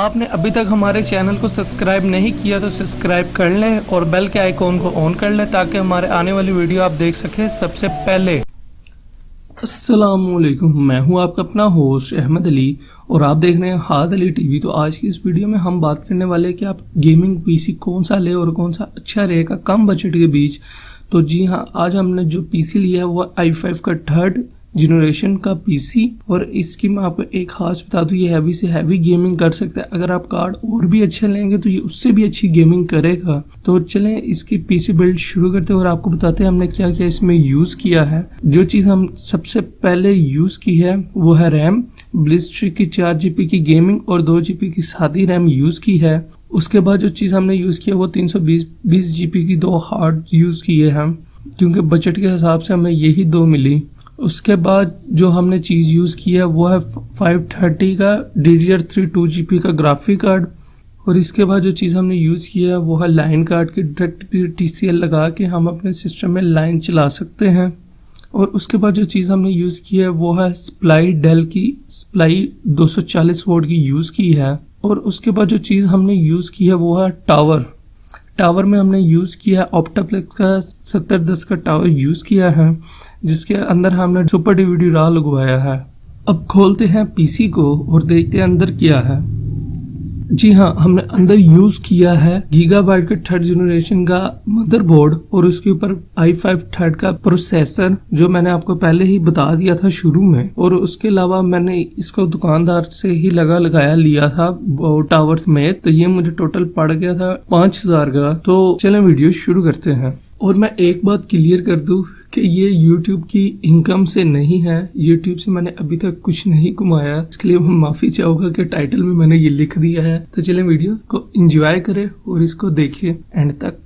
आपने अभी तक हमारे चैनल को सब्सक्राइब नहीं किया तो सब्सक्राइब कर लें और बेल के आइकॉन को ऑन कर लें ताकि हमारे आने वाली वीडियो आप देख सकें सबसे पहले। अस्सलामुअलैकुम, मैं हूं आपका अपना होस्ट अहमद अली और आप देख रहे हैं हाद अली टीवी। तो आज की इस वीडियो में हम बात करने वाले हैं कि आप गेमिंग पीसी कौन सा ले और कौन सा अच्छा रहेगा कम बजट के बीच। तो जी हाँ, आज हमने जो पीसी लिया है वो i5 का 3rd जनरेशन का पीसी और इसकी मैं आपको एक खास बता दूं, ये हैवी से हैवी गेमिंग कर सकता है। अगर आप कार्ड और भी अच्छे लेंगे तो ये उससे भी अच्छी गेमिंग करेगा। तो चलें इसकी पीसी बिल्ड शुरू करते हैं और आपको बताते हैं हमने क्या क्या इसमें यूज किया है। जो चीज हम सबसे पहले यूज की है वो है रैम। ब्लिस्ट्री की 4 GB की गेमिंग और 2 GB की सादी रैम यूज की है। उसके बाद जो चीज हमने यूज किया वो 320 GB की 2 हार्ड यूज किए हैं क्योंकि बजट के हिसाब से हमें यही 2 मिली। उसके बाद जो हमने चीज़ यूज़ की है वो है 530 का DDR3 2 GB का ग्राफिक कार्ड। और इसके बाद जो चीज़ हमने यूज़ किया है वो है लाइन कार्ड की डायरेक्ट TCL लगा के हम अपने सिस्टम में लाइन चला सकते हैं। और उसके बाद जो चीज़ हमने यूज़ की है वो है स्प्लाई, डेल की स्प्लाई 240 वोल्ट की यूज़ की है। और उसके बाद जो चीज़ हमने यूज़ की है वो है टावर में हमने यूज़ किया है ऑप्टाप्लेक्स का 7010 का टावर यूज़ किया है जिसके अंदर हमने सुपर DVD रॉ लगवाया है। अब खोलते हैं पीसी को और देखते हैं अंदर क्या है। जी हाँ, हमने अंदर यूज़ किया है गीगाबाइट का 3rd जनरेशन का मदरबोर्ड और उसके ऊपर i5 3rd का प्रोसेसर जो मैंने आपको पहले ही बता दिया था शुरू में। और उसके अलावा मैंने इसको दुकानदार से ही लगाया लिया था टावर्स में, तो ये मुझे टोटल पड़ गया था 5000 का। तो चलें वीडियो शुरू करते हैं। और मैं एक बात क्लियर कर दूं कि ये YouTube की इनकम से नहीं है। YouTube से मैंने अभी तक कुछ नहीं कमाया, इसके लिए मैं माफ़ी चाहूँगा कि टाइटल में मैंने ये लिख दिया है। तो चलें वीडियो को एंजॉय करें और इसको देखिए एंड तक।